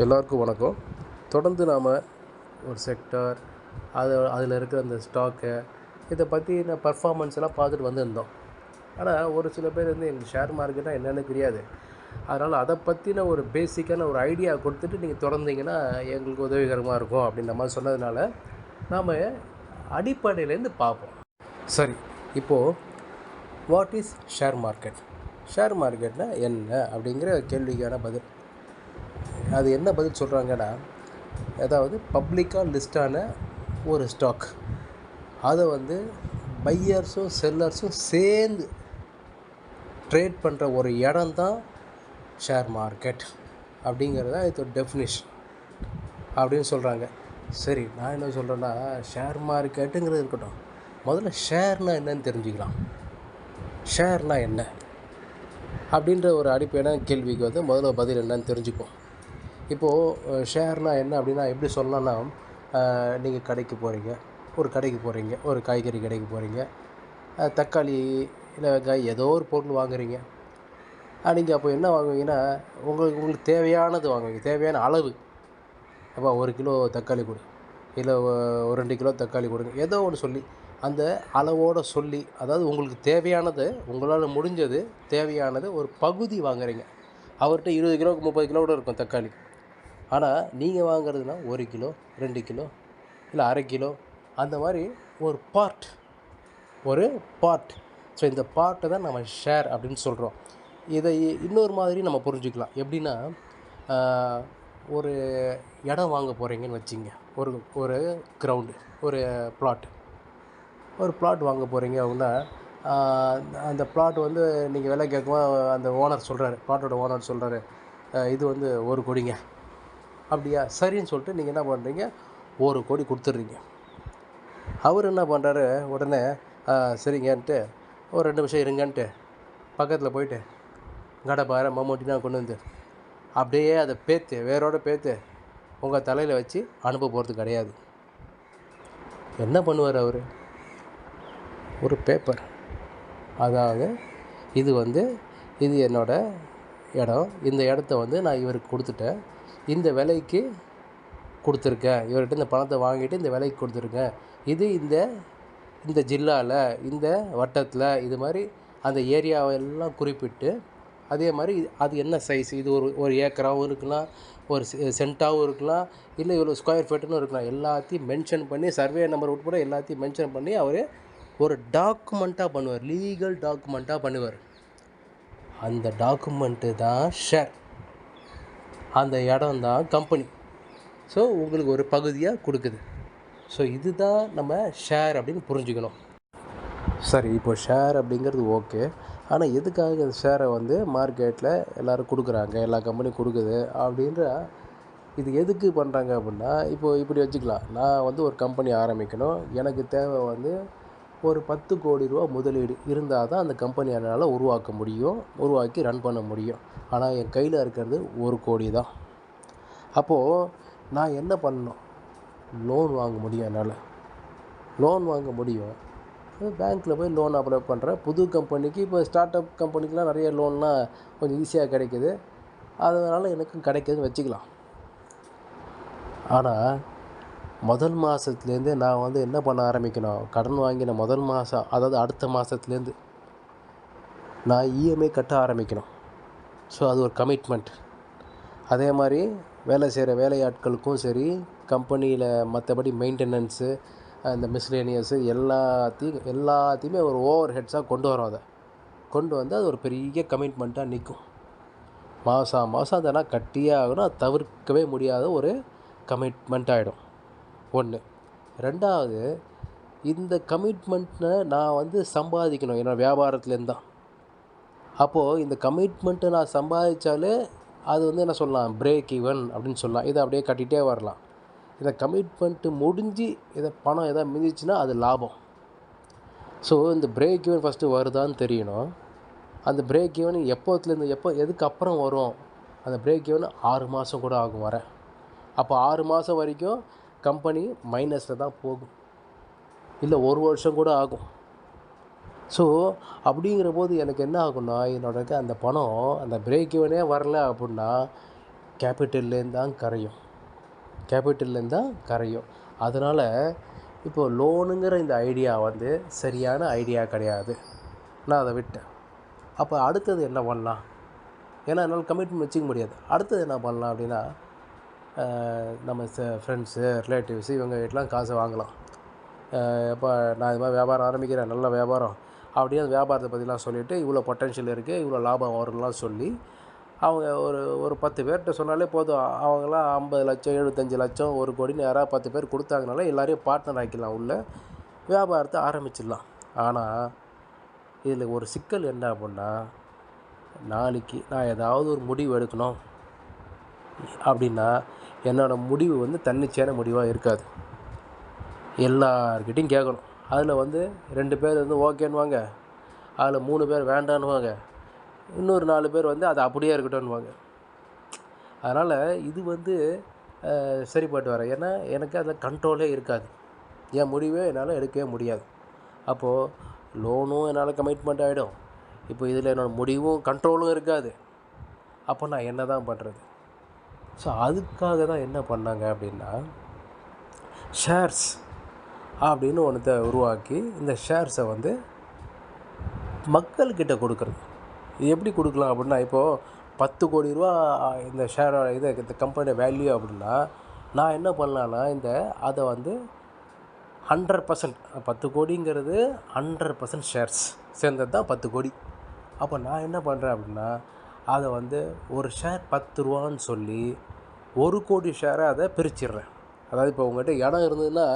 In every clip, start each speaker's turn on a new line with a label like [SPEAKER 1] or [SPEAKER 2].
[SPEAKER 1] எல்லாருக்கும் வணக்கம். தொடர்ந்து நாம் ஒரு செக்டார் அதில் இருக்கிற அந்த ஸ்டாக்கு இதை பற்றின பர்ஃபார்மன்ஸ் எல்லாம் பார்த்துட்டு வந்திருந்தோம். ஆனால் ஒரு சில பேர் வந்து எங்களுக்கு ஷேர் மார்க்கெட்டாக என்னென்னு தெரியாது, அதனால் அதை பற்றின ஒரு பேசிக்கான ஒரு ஐடியா கொடுத்துட்டு நீங்கள் தொடர்ந்தீங்கன்னா எங்களுக்கு உதவிகரமாக இருக்கும் அப்படின்ற மாதிரி சொன்னதுனால நாம் அடிப்படையிலேருந்து பார்ப்போம். சரி, இப்போது what is share market? Share மார்க்கெட்னால் என்ன அப்படிங்கிற கேள்விக்கான பதில். அது என்ன பதில் சொல்கிறாங்கன்னா, அதாவது பப்ளிக்காக லிஸ்டான ஒரு ஸ்டாக், அதை வந்து பையர்ஸும் செல்லர்ஸும் சேர்ந்து ட்ரேட் பண்ணுற ஒரு இடம் தான் ஷேர் மார்க்கெட் அப்படிங்கிறது தான் இது டெஃபினிஷன் அப்படின்னு சொல்கிறாங்க. சரி, நான் என்ன சொல்கிறேன்னா, ஷேர் மார்க்கெட்டுங்கிறது இருக்கட்டும், முதல்ல ஷேர்னால் என்னன்னு தெரிஞ்சுக்கலாம். ஷேர்னால் என்ன அப்படின்ற ஒரு அடிப்படையான கேள்விக்கு வந்து முதல்ல பதில் என்னன்னு தெரிஞ்சுப்போம். இப்போது ஷேர்னால் என்ன அப்படின்னா எப்படி சொல்லலாம்னா, நீங்கள் கடைக்கு போகிறீங்க, ஒரு காய்கறி கடைக்கு போகிறீங்க, தக்காளி இல்லை வெங்காயம் ஏதோ ஒரு பொருள் வாங்குறீங்க. நீங்கள் அப்போ என்ன வாங்குவீங்கன்னா, உங்களுக்கு தேவையானது வாங்குவீங்க, தேவையான அளவு. அப்போ 1 கிலோ தக்காளி கொடு, இல்லை ஒரு 2 கிலோ தக்காளி கொடுங்க, ஏதோ ஒன்று சொல்லி அந்த அளவோடு சொல்லி, அதாவது உங்களுக்கு தேவையானது, உங்களால் முடிஞ்சது தேவையானது ஒரு பகுதி வாங்குறீங்க. அவர்கிட்ட 20 கிலோவுக்கு 30 கிலோ கூட இருக்கும் தக்காளி. ஆனால் நீங்கள் வாங்குறதுனா 1 கிலோ, 2 கிலோ, இல்லை அரை கிலோ, அந்த மாதிரி ஒரு பார்ட். ஸோ இந்த பார்ட்டை தான் நம்ம ஷேர் அப்படின்னு சொல்கிறோம். இதை இன்னொரு மாதிரி நம்ம புரிஞ்சுக்கலாம். எப்படின்னா, ஒரு இடம் வாங்க போகிறீங்கன்னு வச்சிங்க, ஒரு கிரவுண்டு, ஒரு பிளாட் வாங்க போகிறீங்க அப்படின்னா, அந்த பிளாட் வந்து நீங்கள் விலை கேட்கும்போது அந்த ஓனர் சொல்கிறாரு, பிளாட்டோட ஓனர் சொல்கிறாரு, இது வந்து 1 கோடிங்க. அப்படியா, சரின்னு சொல்லிட்டு நீங்கள் என்ன பண்ணுறீங்க, 1 கோடி கொடுத்துட்றீங்க. அவர் என்ன பண்ணுறாரு, உடனே சரிங்கன்ட்டு ஒரு 2 நிமிஷம் இருங்கன்ட்டு பக்கத்தில் போயிட்டு கடப்பார மம்மூட்டினா கொண்டு வந்து அப்படியே அதை வேரோட பேத்து உங்கள் தலையில் வச்சு அனுப்ப போகிறது கிடையாது. என்ன பண்ணுவார் அவர்? ஒரு பேப்பர், அதாவது இது என்னோடய இடம், இந்த இடத்த வந்து நான் இவருக்கு கொடுத்துட்டேன், இந்த விலைக்கு கொடுத்துருக்கேன், இவர்கிட்ட இந்த பணத்தை வாங்கிட்டு இந்த விலைக்கு கொடுத்துருக்கேன், இது இந்த ஜில்லாவில், இந்த வட்டத்தில், இது மாதிரி அந்த ஏரியாவெல்லாம் குறிப்பிட்டு, அதே மாதிரி அது என்ன சைஸ், இது ஒரு ஏக்கராகவும் இருக்கலாம், ஒரு சென்ட்டாகவும் இருக்கலாம், இல்லை இவ்வளோ ஸ்கொயர் ஃபீட்டுன்னு இருக்கலாம், எல்லாத்தையும் மென்ஷன் பண்ணி, சர்வே நம்பர் உட்பட எல்லாத்தையும் மென்ஷன் பண்ணி அவர் ஒரு டாக்குமெண்ட்டாக பண்ணுவார், லீகல் டாக்குமெண்ட்டாக பண்ணுவார். அந்த டாக்குமெண்ட்டு தான் ஷேர். அந்த இடம் தான் கம்பெனி. ஸோ உங்களுக்கு ஒரு பகுதியாக கொடுக்குது. ஸோ இதுதான் நம்ம ஷேர் அப்படின்னு புரிஞ்சுக்கணும். சரி, இப்போ ஷேர் அப்படிங்கிறது ஓகே. ஆனால் எதுக்காக இந்த ஷேரை வந்து மார்க்கெட்டில் எல்லோரும் கொடுக்குறாங்க, எல்லா கம்பெனியும் கொடுக்குது அப்படின்ற, இது எதுக்கு பண்ணுறாங்க அப்படின்னா, இப்போது இப்படி வச்சுக்கலாம். நான் வந்து ஒரு கம்பெனி ஆரம்பிக்கணும், எனக்கு தேவை வந்து ஒரு 10 கோடி ரூபா முதலீடு இருந்தால் தான் அந்த கம்பெனி என்னால் உருவாக்கி ரன் பண்ண முடியும். ஆனால் என் கையில் இருக்கிறது 1 கோடி தான். அப்போது நான் என்ன பண்ணணும்? லோன் வாங்க முடியும். என்னால் லோன் வாங்க முடியும். பேங்க்கில் போய் லோன் அப்ளை பண்ணுறேன். புது கம்பெனிக்கு, இப்போ ஸ்டார்ட் அப் கம்பெனிக்கெலாம் நிறைய லோன்லாம் கொஞ்சம் ஈஸியாக கிடைக்கிது, அதனால் எனக்கும் கிடைக்கிதுன்னு வச்சுக்கலாம். ஆனால் முதல் மாதத்துலேருந்தே நான் வந்து என்ன பண்ண ஆரம்பிக்கணும், கடன் வாங்கின முதல் மாதம், அதாவது அடுத்த மாதத்துலேருந்து நான் இஎம்ஐ கட்ட ஆரம்பிக்கணும். ஸோ அது ஒரு கமிட்மெண்ட். அதே மாதிரி வேலை செய்கிற வேலையாட்களுக்கும் சரி, கம்பெனியில் மற்றபடி மெயின்டெனன்ஸு, இந்த மிஸ்லேனியஸு எல்லாத்தையுமே ஒரு ஓவர் ஹெட்ஸாக கொண்டு வந்து அது ஒரு பெரிய கமிட்மெண்ட்டாக நிற்கும். மாதம் அதெல்லாம் கட்டியே ஆகணும், அது தவிர்க்கவே முடியாத ஒரு கமிட்மெண்ட் ஆகிடும். 1. 2வது, இந்த கமிட்மெண்ட்டை நான் வந்து சம்பாதிக்கணும் என்னோடய வியாபாரத்துலேருந்து தான். அப்போது இந்த கமிட்மெண்ட்டை நான் சம்பாதிச்சாலே அது வந்து என்ன சொல்லலாம், பிரேக் ஈவன் அப்படின்னு சொல்லலாம். இதை அப்படியே கட்டிகிட்டே வரலாம். இந்த கமிட்மெண்ட்டு முடிஞ்சு பணம் எதாவது மிஞ்சிச்சுன்னா அது லாபம். ஸோ இந்த பிரேக் ஈவன் ஃபஸ்ட்டு வருதான்னு தெரியணும். அந்த பிரேக் ஈவன் எதுக்கு அப்புறம் வரும்? அந்த பிரேக் ஈவன் 6 மாதம் கூட ஆகும் வர. அப்போ 6 மாதம் வரைக்கும் கம்பெனி மைனஸில் தான் போகும், இல்லை 1 வருஷம் கூட ஆகும். ஸோ அப்படிங்கிற போது எனக்கு என்ன ஆகும்னா, அந்த பணம் அந்த பிரேக் ஈவனே வரல அப்படின்னா கேபிட்டல்லேருந்து தான் கரையும். கேபிட்டல்லேருந்து தான் கரையும். அதனால் இப்போது லோனுங்கிற இந்த ஐடியா வந்து சரியான ஐடியா கிடையாது. நான் அதை விட்டேன். அப்போ அடுத்தது என்ன பண்ணலாம்? ஏன்னா என்னால் கமிட்மெண்ட் வச்சுக்க முடியாது. அடுத்தது என்ன பண்ணலாம் அப்படின்னா, நம்ம ஃப்ரெண்ட்ஸு, ரிலேட்டிவ்ஸு இவங்க கிட்டலாம் காசை வாங்கலாம். இப்போ நான் இது மாதிரி வியாபாரம் ஆரம்பிக்கிறேன், நல்ல வியாபாரம் அப்படியே அந்த வியாபாரத்தை பற்றிலாம் சொல்லிவிட்டு, இவ்வளோ பொட்டென்ஷியல் இருக்குது, இவ்வளோ லாபம் வரும்லாம் சொல்லி அவங்க ஒரு 10 பேர்கிட்ட சொன்னாலே போதும். அவங்களாம் 50 லட்சம் 75 லட்சம் 1 கோடின்னு யாராவது 10 பேர் கொடுத்தாங்கனால எல்லாரையும் பார்ட்னர் ஆக்கிடலாம், உள்ள வியாபாரத்தை ஆரம்பிச்சிடலாம். ஆனால் இதில் ஒரு சிக்கல் என்ன அப்படின்னா, நாளைக்கு நான் ஏதாவது ஒரு முடிவு எடுக்கணும் அப்படின்னா என்னோடய முடிவு வந்து தன்னிச்சையான முடிவாக இருக்காது. எல்லார்கிட்டையும் கேட்கணும். அதில் வந்து 2 பேர் வந்து ஓகேன்னுவாங்க, அதில் 3 பேர் வேண்டான்னுவாங்க, இன்னொரு 4 பேர் வந்து அது அப்படியே இருக்கட்டும்னுவாங்க. அதனால் இது வந்து சரிப்பட்டு வர. ஏன்னா எனக்கு அதில் கண்ட்ரோலே இருக்காது. என் முடிவே என்னால் எடுக்கவே முடியாது. அப்போது லோனும் என்னால் கமிட்மெண்ட் ஆகிடும். இப்போ இதில் என்னோடய முடிவும் கண்ட்ரோலும் இருக்காது. அப்போ நான் என்ன தான் பண்ணுறது? ஸோ அதுக்காக தான் என்ன பண்ணாங்க அப்படின்னா, ஷேர்ஸ் அப்படின்னு ஒன்றத்தை உருவாக்கி இந்த ஷேர்ஸை வந்து மக்கள்கிட்ட கொடுக்குறது. இது எப்படி கொடுக்கலாம் அப்படின்னா, இப்போது 10 கோடி ரூபா இந்த ஷேரோட இந்த கம்பெனியோட வேல்யூ அப்படின்னா, நான் என்ன பண்ணலான்னா அதை வந்து 100% 10 கோடிங்கிறது 100% ஷேர்ஸ் சேர்ந்தது தான் 10 கோடி. அப்போ நான் என்ன பண்ணுறேன் அப்படின்னா, அதை வந்து ஒரு ஷேர் 10 ரூபான்னு சொல்லி 1 கோடி ஷேரை அதை பிரிச்சிடுறேன். அதாவது இப்போ உங்கள்கிட்ட இடம் இருந்ததுன்னா,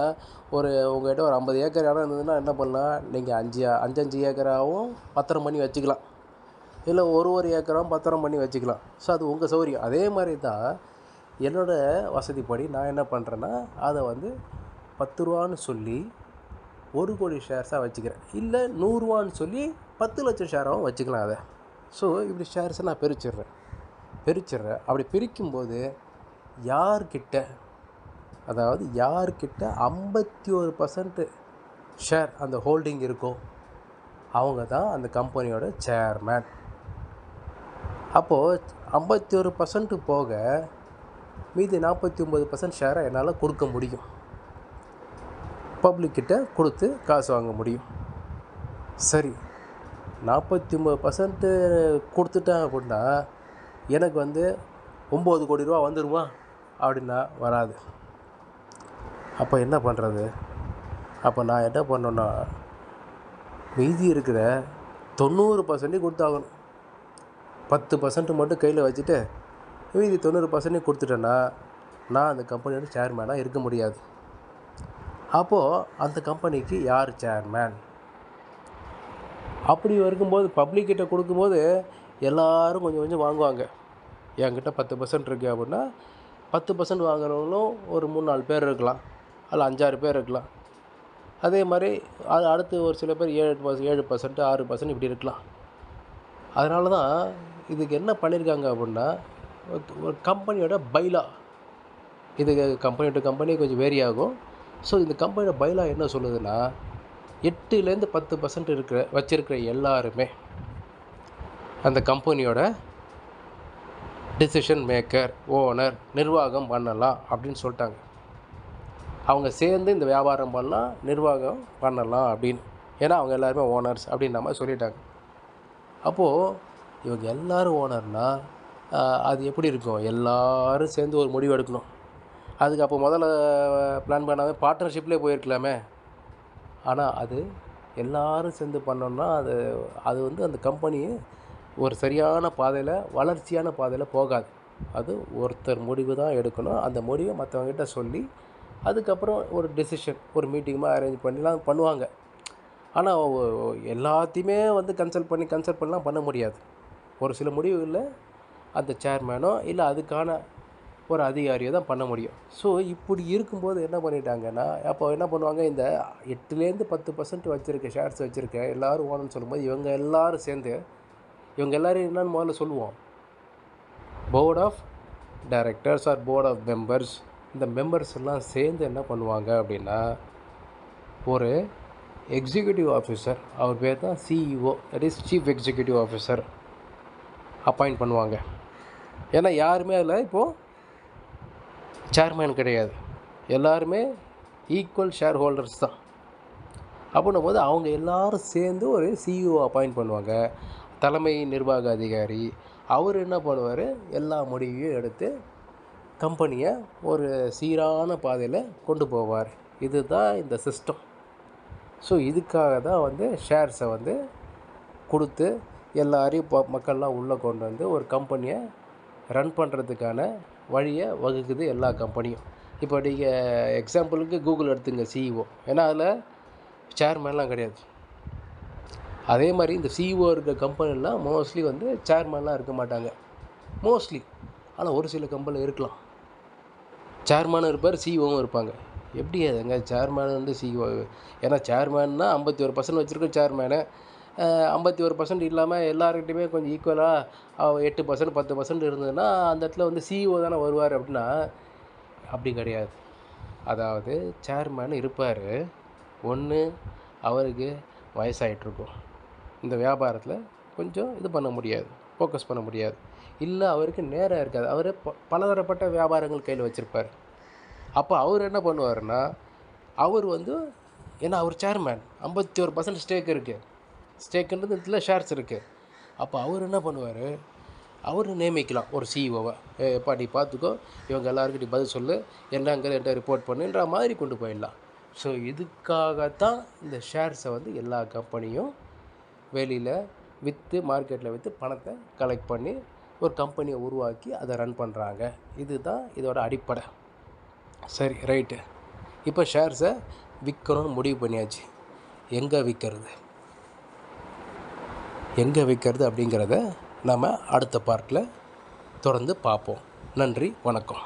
[SPEAKER 1] உங்கள்கிட்ட ஒரு 50 ஏக்கர் இடம் இருந்ததுன்னா என்ன பண்ணலாம், நீங்கள் 5 ஏக்கராகவும் பத்திரம் பண்ணி வச்சுக்கலாம், இல்லை ஒரு ஏக்கராகவும் பத்திரம் பண்ணி வச்சுக்கலாம். ஸோ அது உங்கள் சௌகரியம். அதே மாதிரி தான் என்னோடய வசதிப்படி நான் என்ன பண்ணுறேன்னா, அதை வந்து 10 ரூபான்னு சொல்லி 1 கோடி ஷேர்ஸாக வச்சுக்கிறேன், இல்லை 100 ரூபான்னு சொல்லி 10 லட்சம் ஷேராகவும் வச்சுக்கலாம் அதை. ஸோ இப்படி ஷேர்ஸை நான் பிரிச்சிடுறேன். அப்படி பிரிக்கும்போது யார்கிட்ட 51% ஷேர் அந்த ஹோல்டிங் இருக்கோ அவங்க தான் அந்த கம்பெனியோட சேர்மேன். அப்போது 51% போக மீதி 49% ஷேரை என்னால் கொடுக்க முடியும், பப்ளிக்கிட்ட கொடுத்து காசு வாங்க முடியும். சரி, 49% கொடுத்துட்டேன் அப்படின்னா எனக்கு வந்து 9 கோடி ரூபா வந்துடுமா அப்படின்னா வராது. அப்போ என்ன பண்ணுறது? அப்போ நான் என்ன பண்ணணுன்னா, மீதி இருக்கிற 90% கொடுத்தாகணும். 10% மட்டும் கையில் வச்சுட்டு மீதி 90% கொடுத்துட்டேன்னா நான் அந்த கம்பெனியோட சேர்மேனாக இருக்க முடியாது. அப்போது அந்த கம்பெனிக்கு யார் சேர்மேன்? அப்படி இருக்கும்போது பப்ளிக்கிட்ட கொடுக்கும்போது எல்லோரும் கொஞ்சம் கொஞ்சம் வாங்குவாங்க. என்கிட்ட 10% இருக்குது அப்படின்னா 10% வாங்குறவங்களும் ஒரு 3-4 பேர் இருக்கலாம், அதில் 5-6 பேர் இருக்கலாம். அதே மாதிரி அடுத்து ஒரு சில பேர் 7%, 6% இப்படி இருக்கலாம். அதனால தான் இதுக்கு என்ன பண்ணியிருக்காங்க அப்படின்னா, ஒரு கம்பெனியோட பைலா, இது கம்பெனி டு கம்பெனி கொஞ்சம் வேரி ஆகும். ஸோ இந்த கம்பெனியோட பைலா என்ன சொல்லுதுன்னா, 8லேருந்து 10% வச்சுருக்கிற எல்லாருமே அந்த கம்பெனியோட டிசிஷன் மேக்கர், ஓனர், நிர்வாகம் பண்ணலாம் அப்படின்னு சொல்லிட்டாங்க. அவங்க சேர்ந்து இந்த வியாபாரம் பண்ணலாம், நிர்வாகம் பண்ணலாம் அப்படின்னு. ஏன்னா அவங்க எல்லாருமே ஓனர்ஸ் அப்படின்ற மாதிரி சொல்லிட்டாங்க. அப்போது இவங்க எல்லோரும் ஓனர்னால் அது எப்படி இருக்கும்? எல்லோரும் சேர்ந்து ஒரு முடிவு எடுக்கணும். அதுக்கு அப்போ முதல்ல பிளான் பண்ணாமல் பார்ட்னர்ஷிப்லேயே போயிருக்கலாமே. ஆனால் அது எல்லோரும் சேர்ந்து பண்ணோன்னா அது வந்து அந்த கம்பெனி ஒரு சரியான பாதையில், வளர்ச்சியான பாதையில் போகாது. அது ஒருத்தர் முடிவு தான் எடுக்கணும். அந்த முடிவை மற்றவங்ககிட்ட சொல்லி அதுக்கப்புறம் ஒரு டெசிஷன், ஒரு மீட்டிங்மாக அரேஞ்ச் பண்ணிலாம் பண்ணுவாங்க. ஆனால் எல்லாத்தையுமே வந்து கன்சல்ட் பண்ணலாம் பண்ண முடியாது. ஒரு சில முடிவுகளில் அந்த சேர்மேனோ இல்லை அதுக்கான ஒரு அதிகாரியோ தான் பண்ண முடியும். ஸோ இப்படி இருக்கும்போது என்ன பண்ணிட்டாங்கன்னா, அப்போ என்ன பண்ணுவாங்க, இந்த 8லேருந்து 10% வச்சுருக்க ஷேர்ஸ் வச்சுருக்க எல்லோரும் ஓனர்னு சொல்லும்போது இவங்க எல்லோரும் சேர்ந்து இவங்க எல்லோரும் என்னென்னு முதல்ல சொல்லுவோம், board of directors or board of members. இந்த மெம்பர்ஸ் எல்லாம் சேர்ந்து என்ன பண்ணுவாங்க அப்படின்னா, ஒரு எக்ஸிக்யூட்டிவ் ஆஃபீஸர், அவர் பேர் தான் CEO, that is chief executive officer appoint பண்ணுவாங்க. ஏன்னா யாருமே அதில் இப்போது சேர்மேன் கிடையாது. எல்லாருமே ஈக்குவல் ஷேர் ஹோல்டர்ஸ் தான். அப்படின்னும் போது அவங்க எல்லோரும் சேர்ந்து ஒரு சிஇஓ அப்பாயிண்ட் பண்ணுவாங்க, தலைமை நிர்வாக அதிகாரி. அவர் என்ன பண்ணுவார், எல்லா முடிவையும் எடுத்து கம்பெனியை ஒரு சீரான பாதையில் கொண்டு போவார். இதுதான் இந்த சிஸ்டம். ஸோ இதுக்காக தான் வந்து ஷேர்ஸை வந்து கொடுத்து எல்லாரையும் மக்கள்லாம் உள்ளே கொண்டு வந்து ஒரு கம்பெனியை ரன் பண்ணுறதுக்கான வழியை வகுக்குது எல்லா கம்பெனியும். இப்போ நீங்கள் எக்ஸாம்பிளுக்கு கூகுள் எடுத்துங்க, சிஇஓ. ஏன்னா அதில் சேர்மேன்லாம் கிடையாது. அதே மாதிரி இந்த சிஇஓ இருக்க கம்பெனிலாம் மோஸ்ட்லி வந்து சேர்மேன்லாம் இருக்க மாட்டாங்க மோஸ்ட்லி. ஆனால் ஒரு சில கம்பெனியில் இருக்கலாம், சேர்மேனும் இருப்பார், சிஇஓவும் இருப்பாங்க. எப்படி அதுங்க சேர்மேன் வந்து சிஇஓ? ஏன்னா சேர்மேன்னா 51% வச்சுருக்க சேர்மேனு, 51% இல்லாமல் எல்லாருக்கிட்டையுமே கொஞ்சம் ஈக்குவலாக 8% 10% இருந்ததுன்னா அந்த இடத்துல வந்து சிஇஓ தானே வருவார். அப்படின்னா அப்படி கிடையாது. அதாவது சேர்மேன் இருப்பார், ஒன்று அவருக்கு வயசாகிட்ருக்கும், இந்த வியாபாரத்தில் கொஞ்சம் இது பண்ண முடியாது, ஃபோக்கஸ் பண்ண முடியாது, இல்லை அவருக்கு நேரம் இருக்காது, அவர் பலதரப்பட்ட வியாபாரங்கள் கையில் வச்சுருப்பார். அப்போ அவர் என்ன பண்ணுவார்னா, அவர் வந்து ஏன்னா அவர் சேர்மேன், 51% ஸ்டேக் இருக்குது, ஸ்டேக்குன்றது இதில் ஷேர்ஸ் இருக்குது. அப்போ அவர் என்ன பண்ணுவார், அவர் நியமிக்கலாம் ஒரு சிஇஓவை. எப்பா நீ பார்த்துக்கோ, இவங்க எல்லாருக்கிட்டையும் பதில் சொல்லு, என்னங்கிற என்கிட்ட ரிப்போர்ட் பண்ணுன்ற மாதிரி கொண்டு போயிடலாம். ஸோ இதுக்காகத்தான் இந்த ஷேர்ஸை வந்து எல்லா கம்பெனியும் வெளியில் விற்று, மார்க்கெட்டில் விற்று பணத்தை கலெக்ட் பண்ணி ஒரு கம்பெனியை உருவாக்கி அதை ரன் பண்ணுறாங்க. இதுதான் இதோட அடிப்படை. சரி, ரைட்டு. இப்போ ஷேர்ஸை விற்கணும்னு முடிவு பண்ணியாச்சு. எங்கே விற்கிறது அப்படிங்கிறத நம்ம அடுத்த பார்ட்டில் தொடர்ந்து பார்ப்போம். நன்றி, வணக்கம்.